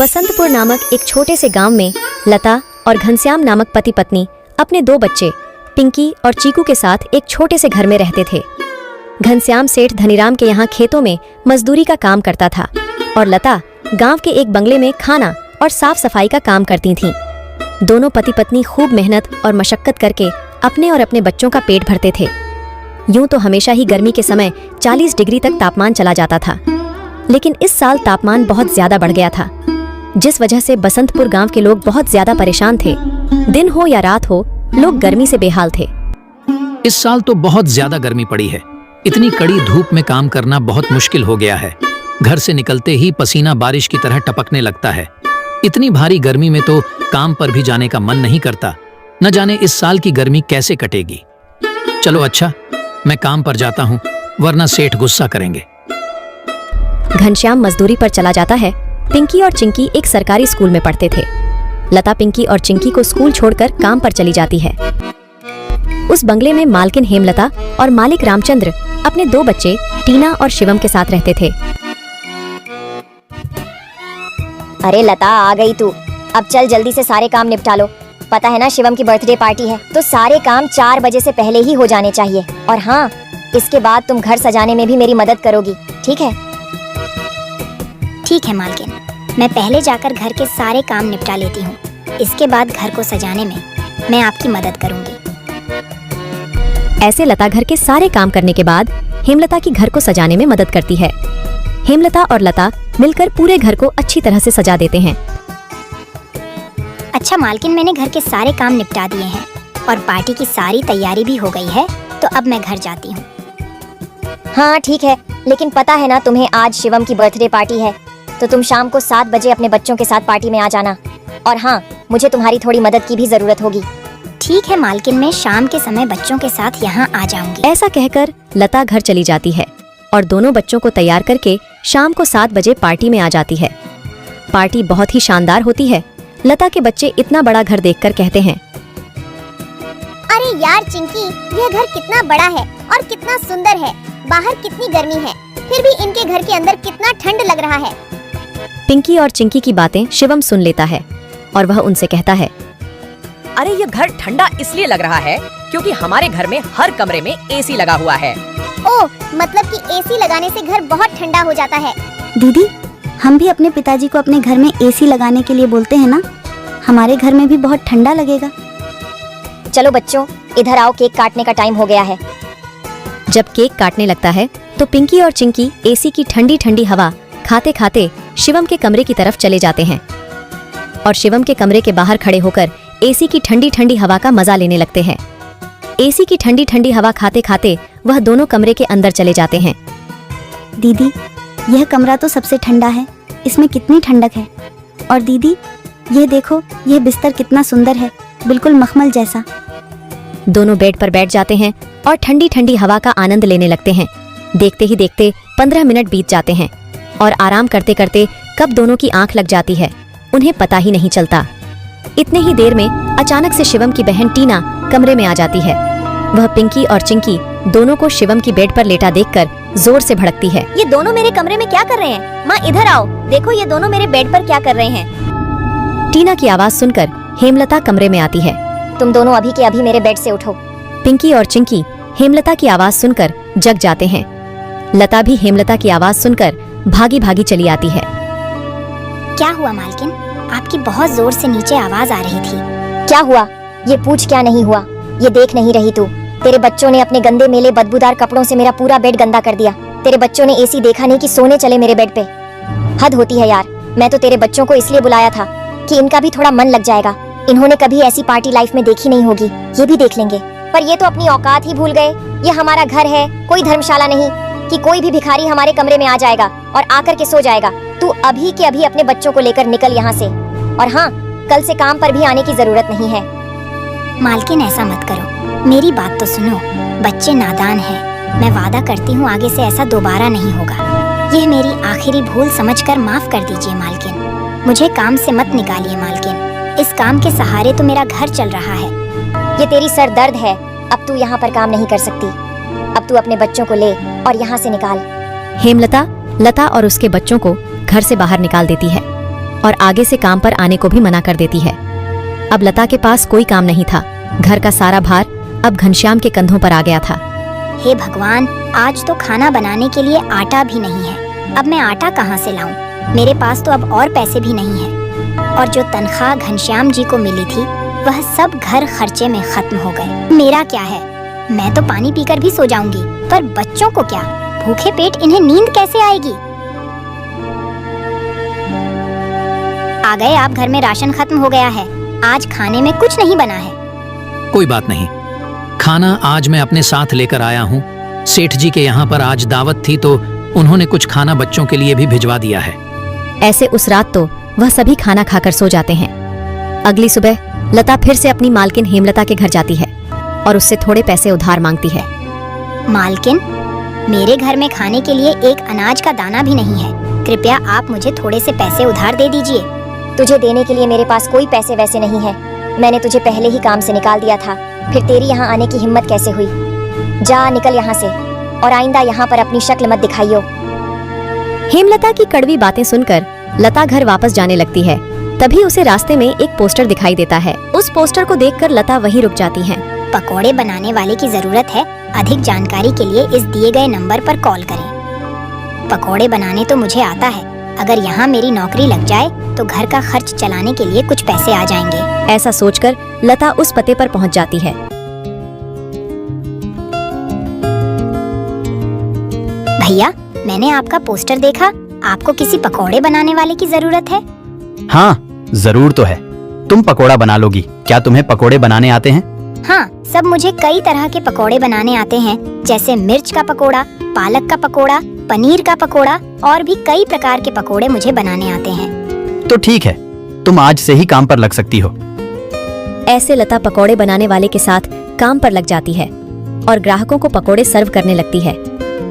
बसंतपुर नामक एक छोटे से गांव में लता और घनश्याम नामक पति पत्नी अपने 2 बच्चे पिंकी और चीकू के साथ एक छोटे से घर में रहते थे। घनश्याम सेठ धनीराम के यहाँ खेतों में मजदूरी का काम करता था और लता गांव के एक बंगले में खाना और साफ सफाई का काम करती थीं। दोनों पति पत्नी खूब मेहनत और मशक्कत करके अपने और अपने बच्चों का पेट भरते थे। यूं तो हमेशा ही गर्मी के समय 40 डिग्री तक तापमान चला जाता था, लेकिन इस साल तापमान बहुत ज्यादा बढ़ गया था, जिस वजह से बसंतपुर गांव के लोग बहुत ज्यादा परेशान थे। दिन हो या रात हो, लोग गर्मी से बेहाल थे। इस साल तो बहुत ज्यादा गर्मी पड़ी है। इतनी कड़ी धूप में काम करना बहुत मुश्किल हो गया है। घर से निकलते ही पसीना बारिश की तरह टपकने लगता है। इतनी भारी गर्मी में तो काम पर भी जाने का मन नहीं करता। न जाने इस साल की गर्मी कैसे कटेगी। चलो अच्छा, मैं काम पर जाता हूँ, वरना सेठ गुस्सा करेंगे। घनश्याम मजदूरी पर चला जाता है। पिंकी और चिंकी एक सरकारी स्कूल में पढ़ते थे। लता पिंकी और चिंकी को स्कूल छोड़कर काम पर चली जाती है। उस बंगले में मालकिन हेमलता और मालिक रामचंद्र अपने 2 बच्चे टीना और शिवम के साथ रहते थे। अरे लता, आ गई तू। अब चल जल्दी से सारे काम निपटा लो। पता है ना, शिवम की बर्थडे पार्टी है, तो सारे काम 4 बजे से पहले ही हो जाने चाहिए। और हाँ, इसके बाद तुम घर सजाने में भी मेरी मदद करोगी, ठीक है? ठीक है मालकिन, मैं पहले जाकर घर के सारे काम निपटा लेती हूँ। इसके बाद घर को सजाने में मैं आपकी मदद करूँगी। ऐसे लता घर के सारे काम करने के बाद हेमलता की घर को सजाने में मदद करती है। हेमलता और लता मिलकर पूरे घर को अच्छी तरह से सजा देते हैं। अच्छा मालकिन, मैंने घर के सारे काम निपटा दिए हैं और पार्टी की सारी तैयारी भी हो गई है, तो अब मैं घर जाती हूँ। हाँ ठीक है, लेकिन पता है ना तुम्हें आज शिवम की बर्थडे पार्टी है, तो तुम शाम को 7 बजे अपने बच्चों के साथ पार्टी में आ जाना। और हाँ, मुझे तुम्हारी थोड़ी मदद की भी जरूरत होगी। ठीक है मालकिन, मैं शाम के समय बच्चों के साथ यहाँ आ जाऊंगी। ऐसा कहकर लता घर चली जाती है और दोनों बच्चों को तैयार करके शाम को 7 बजे पार्टी में आ जाती है। पार्टी बहुत ही शानदार होती है। लता के बच्चे इतना बड़ा घर देखकर कहते हैं, अरे यार चिंकी, यह घर कितना बड़ा है और कितना सुंदर है। बाहर कितनी गर्मी है, फिर भी इनके घर के अंदर कितना ठंड लग रहा है। पिंकी और चिंकी की बातें शिवम सुन लेता है और वह उनसे कहता है, अरे ये घर ठंडा इसलिए लग रहा है क्योंकि हमारे घर में हर कमरे में एसी लगा हुआ है। ओह, मतलब कि एसी लगाने से घर बहुत ठंडा हो जाता है। दीदी, हम भी अपने पिताजी को अपने घर में एसी लगाने के लिए बोलते हैं ना, हमारे घर में भी बहुत ठंडा लगेगा। चलो बच्चों, इधर आओ, केक काटने का टाइम हो गया है। जब केक काटने लगता है तो पिंकी और चिंकी एसी की ठंडी ठंडी हवा खाते खाते शिवम के कमरे की तरफ चले जाते हैं और शिवम के कमरे के बाहर खड़े होकर एसी की ठंडी ठंडी हवा का मजा लेने लगते हैं। एसी की ठंडी ठंडी हवा खाते खाते वह दोनों कमरे के अंदर चले जाते हैं। दीदी, यह कमरा तो सबसे ठंडा है, इसमें कितनी ठंडक है। और दीदी, यह देखो, यह बिस्तर कितना सुंदर है, बिल्कुल मखमल जैसा। दोनों बेड पर बैठ जाते हैं और ठंडी ठंडी हवा का आनंद लेने लगते हैं। देखते ही देखते 15 मिनट बीत जाते हैं और आराम करते करते कब दोनों की आंख लग जाती है, उन्हें पता ही नहीं चलता। इतने ही देर में अचानक से शिवम की बहन टीना कमरे में आ जाती है। वह पिंकी और चिंकी दोनों को शिवम की बेड पर लेटा देखकर जोर से भड़कती है। ये दोनों मेरे कमरे में क्या कर रहे हैं? माँ इधर आओ, देखो ये दोनों मेरे बेड पर क्या कर रहे हैं। टीना की आवाज सुनकर हेमलता कमरे में आती है। तुम दोनों अभी के अभी मेरे बेड से उठो। पिंकी और चिंकी हेमलता की आवाज सुनकर जग जाते हैं। लता भी हेमलता की आवाज सुनकर भागी भागी चली आती है। क्या हुआ मालकिन? आपकी बहुत जोर से नीचे आवाज आ रही थी। क्या हुआ? ये पूछ क्या नहीं हुआ? ये देख नहीं रही तू? तेरे बच्चों ने अपने गंदे मेले बदबूदार कपड़ों से मेरा पूरा बेड गंदा कर दिया। तेरे बच्चों ने एसी देखा नहीं कि सोने चले मेरे बेड पे। हद होती है यार। मैं तो तेरे बच्चों को इसलिए बुलाया था कि इनका भी थोड़ा मन लग जाएगा। इन्होंने कभी ऐसी पार्टी लाइफ में देखी नहीं होगी, ये भी देख लेंगे। पर ये तो अपनी औकात ही भूल गए। ये हमारा घर है, कोई धर्मशाला नहीं कि कोई भी भिखारी हमारे कमरे में आ जाएगा और आकर के सो जाएगा। तू अभी के अभी अपने बच्चों को लेकर निकल यहाँ से। और हाँ, कल से काम पर भी आने की जरूरत नहीं है। मालकिन ऐसा मत करो, मेरी बात तो सुनो। बच्चे नादान हैं। मैं वादा करती हूँ आगे से ऐसा दोबारा नहीं होगा। यह मेरी आखिरी भूल समझकर माफ कर दीजिए मालकिन। मुझे काम से मत निकालिए मालकिन। इस काम के सहारे तो मेरा घर चल रहा है। ये तेरी सर दर्द है, अब तू यहाँ पर काम नहीं कर सकती। अब तू अपने बच्चों को ले और यहाँ से निकाल। हेमलता लता और उसके बच्चों को घर से बाहर निकाल देती है। और आगे से काम पर आने को भी मना कर देती है। अब लता के पास कोई काम नहीं था। घर का सारा भार अब घनश्याम के कंधों पर आ गया था। हे भगवान, आज तो खाना बनाने के लिए आटा भी नहीं है। अब मैं आटा कहाँ से लाऊं? मेरे पास तो अब और पैसे भी नहीं है। और जो तनख्वाह घनश्याम जी को मिली थी वह सब घर खर्चे में खत्म हो गए। मेरा क्या है, मैं तो पानी पीकर भी सो जाऊंगी, पर बच्चों को क्या? भूखे पेट इन्हें नींद कैसे आएगी? आ गए आप, घर में राशन खत्म हो गया है। आज खाने में कुछ नहीं बना है। कोई बात नहीं, खाना आज मैं अपने साथ लेकर आया हूँ। सेठ जी के यहाँ पर आज दावत थी तो उन्होंने कुछ खाना बच्चों के लिए भी भिजवा दिया है। ऐसे उस रात तो वह सभी खाना खाकर सो जाते हैं। अगली सुबह लता फिर से अपनी मालकिन हेमलता के घर जाती है और उससे थोड़े पैसे उधार मांगती है। मालकिन, मेरे घर में खाने के लिए एक अनाज का दाना भी नहीं है। कृपया आप मुझे थोड़े से पैसे उधार दे दीजिए। तुझे देने के लिए मेरे पास कोई पैसे वैसे नहीं है। मैंने तुझे पहले ही काम से निकाल दिया था, फिर तेरी यहाँ आने की हिम्मत कैसे हुई? जा निकल यहाँ से और आइंदा यहाँ पर अपनी शक्ल मत दिखाइयो। हेमलता की कड़वी बातें सुनकर लता घर वापस जाने लगती है। तभी उसे रास्ते में एक पोस्टर दिखाई देता है। उस पोस्टर को देखकर लता वहीं रुक जाती है। पकोड़े बनाने वाले की जरूरत है। अधिक जानकारी के लिए इस दिए गए नंबर पर कॉल करें। पकोड़े बनाने तो मुझे आता है। अगर यहाँ मेरी नौकरी लग जाए तो घर का खर्च चलाने के लिए कुछ पैसे आ जाएंगे। ऐसा सोचकर लता उस पते पर पहुँच जाती है। भैया, मैंने आपका पोस्टर देखा। आपको किसी पकोड़े बनाने वाले की जरूरत है? हाँ, जरूर तो है। तुम पकोड़ा बना लोगी। क्या तुम्हें पकोड़े बनाने आते हैं? हाँ, सब मुझे कई तरह के पकोड़े बनाने आते हैं, जैसे मिर्च का पकोड़ा, पालक का पकोड़ा, पनीर का पकोड़ा और भी कई प्रकार के पकोड़े मुझे बनाने आते हैं। तो ठीक है, तुम आज से ही काम पर लग सकती हो। ऐसे लता पकोड़े बनाने वाले के साथ काम पर लग जाती है और ग्राहकों को पकोड़े सर्व करने लगती है।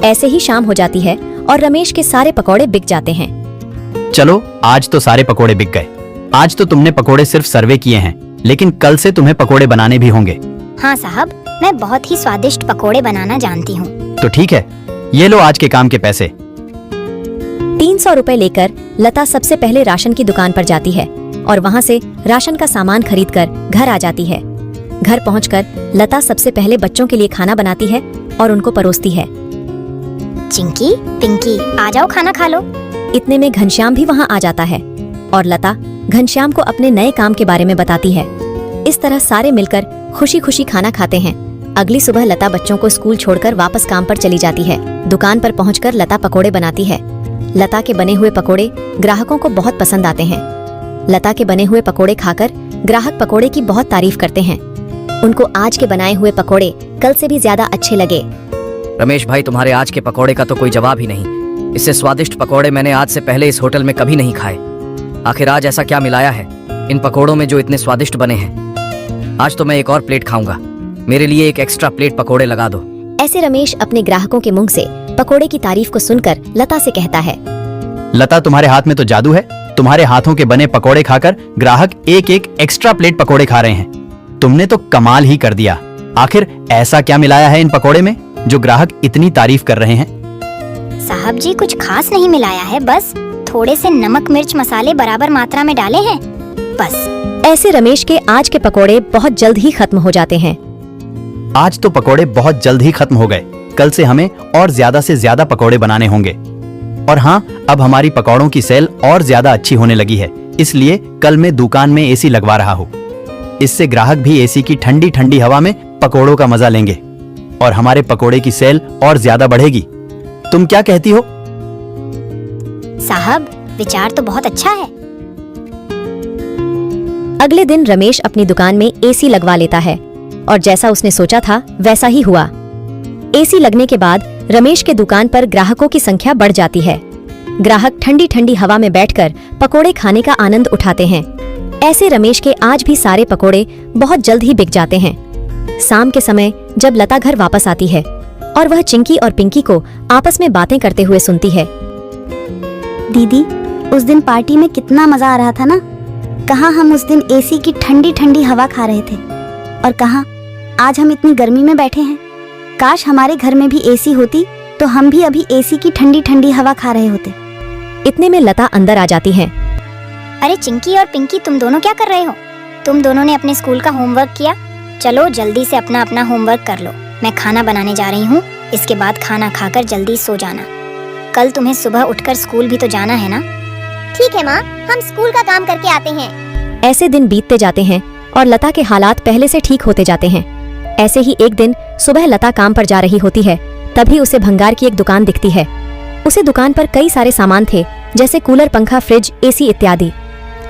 ऐसे ही शाम हो जाती है और रमेश के सारे पकोड़े बिक जाते हैं। चलो, आज तो सारे पकोड़े बिक गए। आज तो तुमने पकोड़े सिर्फ सर्वे किए हैं, लेकिन कल से तुम्हें पकोड़े बनाने भी होंगे। हाँ साहब, मैं बहुत ही स्वादिष्ट पकोड़े बनाना जानती हूँ। तो ठीक है, ये लो आज के काम के पैसे। 300 रुपए लेकर लता सबसे पहले राशन की दुकान पर जाती है और वहाँ से राशन का सामान खरीदकर घर आ जाती है। घर पहुँचकर लता सबसे पहले बच्चों के लिए खाना बनाती है और उनको परोसती है। चिंकी, पिंकी, आ जाओ, खाना खा लो। इतने में घनश्याम भी वहाँ आ जाता है और लता घनश्याम को अपने नए काम के बारे में बताती है। इस तरह सारे मिलकर खुशी खुशी खाना खाते हैं। अगली सुबह लता बच्चों को स्कूल छोड़कर वापस काम पर चली जाती है। दुकान पर पहुंचकर लता पकोड़े बनाती है। लता के बने हुए पकोड़े ग्राहकों को बहुत पसंद आते हैं। लता के बने हुए पकोड़े खाकर ग्राहक पकोड़े की बहुत तारीफ करते हैं। उनको आज के बनाए हुए पकोड़े कल से भी ज्यादा अच्छे लगे। रमेश भाई, तुम्हारे आज के पकोड़े का तो कोई जवाब ही नहीं। इससे स्वादिष्ट पकोड़े मैंने आज से पहले इस होटल में कभी नहीं खाए। आखिर आज ऐसा क्या मिलाया है इन पकोड़ों में जो इतने स्वादिष्ट बने हैं? आज तो मैं एक और प्लेट खाऊंगा। मेरे लिए एक एक्स्ट्रा प्लेट पकोड़े लगा दो। ऐसे रमेश अपने ग्राहकों के मुंह से पकोड़े की तारीफ को सुनकर लता से कहता है। लता, तुम्हारे हाथ में तो जादू है। तुम्हारे हाथों के बने पकोड़े खाकर ग्राहक एक एक एक्स्ट्रा प्लेट पकोड़े खा रहे हैं। तुमने तो कमाल ही कर दिया। आखिर ऐसा क्या मिलाया है इन पकोड़े में जो ग्राहक इतनी तारीफ कर रहे हैं? साहब जी, कुछ खास नहीं मिलाया है, बस थोड़े से नमक मिर्च मसाले बराबर मात्रा में डाले हैं, बस। ऐसे रमेश के आज के पकोड़े बहुत जल्द ही खत्म हो जाते हैं। आज तो पकोड़े बहुत जल्द ही खत्म हो गए। कल से हमें और ज्यादा से ज्यादा पकोड़े बनाने होंगे। और हाँ, अब हमारी पकौड़ों की सेल और ज्यादा अच्छी होने लगी है, इसलिए कल मैं दुकान में एसी लगवा रहा हूँ। इससे ग्राहक भी एसी की ठंडी ठंडी हवा में पकोड़ों का मजा लेंगे और हमारे पकोड़े की सेल और ज्यादा बढ़ेगी। तुम क्या कहती हो? साहब, विचार तो बहुत अच्छा है। अगले दिन रमेश अपनी दुकान में एसी लगवा लेता है और जैसा उसने सोचा था वैसा ही हुआ। एसी लगने के बाद रमेश के दुकान पर ग्राहकों की संख्या बढ़ जाती है। ग्राहक ठंडी ठंडी हवा में बैठकर पकोड़े खाने का आनंद उठाते हैं। ऐसे रमेश के आज भी सारे पकोड़े बहुत जल्द ही बिक जाते हैं। शाम के समय जब लता घर वापस आती है और वह चिंकी और पिंकी को आपस में बातें करते हुए सुनती है। दीदी, उस दिन पार्टी में कितना मजा आ रहा था ना। कहाँ हम उस दिन एसी की ठंडी ठंडी हवा खा रहे थे और कहाँ आज हम इतनी गर्मी में बैठे हैं। काश हमारे घर में भी एसी होती तो हम भी अभी एसी की ठंडी ठंडी हवा खा रहे होते। इतने में लता अंदर आ जाती हैं। अरे चिंकी और पिंकी, तुम दोनों क्या कर रहे हो? तुम दोनों ने अपने स्कूल का होमवर्क किया? चलो जल्दी से अपना अपना होमवर्क कर लो। मैं खाना बनाने जा रही हूँ। इसके बाद खाना खाकर जल्दी सो जाना। कल तुम्हें सुबह उठकर स्कूल भी तो जाना है ना? ठीक है माँ, हम स्कूल का काम करके आते हैं। ऐसे दिन बीतते जाते हैं और लता के हालात पहले से ठीक होते जाते हैं। ऐसे ही एक दिन सुबह लता काम पर जा रही होती है, तभी उसे भंगार की एक दुकान दिखती है। उसे दुकान पर कई सारे सामान थे, जैसे कूलर, पंखा, फ्रिज, एसी इत्यादि।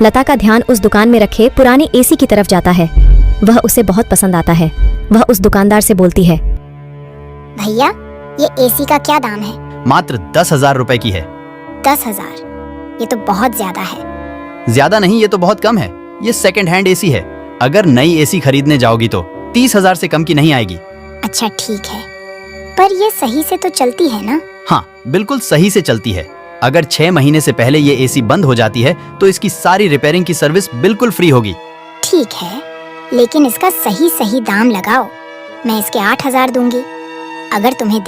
लता का ध्यान उस दुकान में रखे पुराने एसी की तरफ जाता है। वह उसे बहुत पसंद आता है। वह उस दुकानदार से बोलती है, भैया, ये एसी का क्या दाम है? मात्र 10,000 रुपए की है। 10,000? ये तो बहुत ज्यादा है। ज्यादा नहीं, ये तो बहुत कम है। ये सेकंड हैंड एसी है। अगर नई एसी खरीदने जाओगी तो 30,000 से कम की नहीं आएगी। अच्छा ठीक है, पर ये सही से तो चलती है ना? हाँ, बिल्कुल सही से चलती है। अगर 6 महीने से पहले ये एसी बंद हो जाती है तो इसकी सारी रिपेयरिंग की सर्विस बिल्कुल फ्री होगी। ठीक है, लेकिन इसका सही सही दाम लगाओ। मैं इसके 8,000 दूंगी। अगर तुम्हें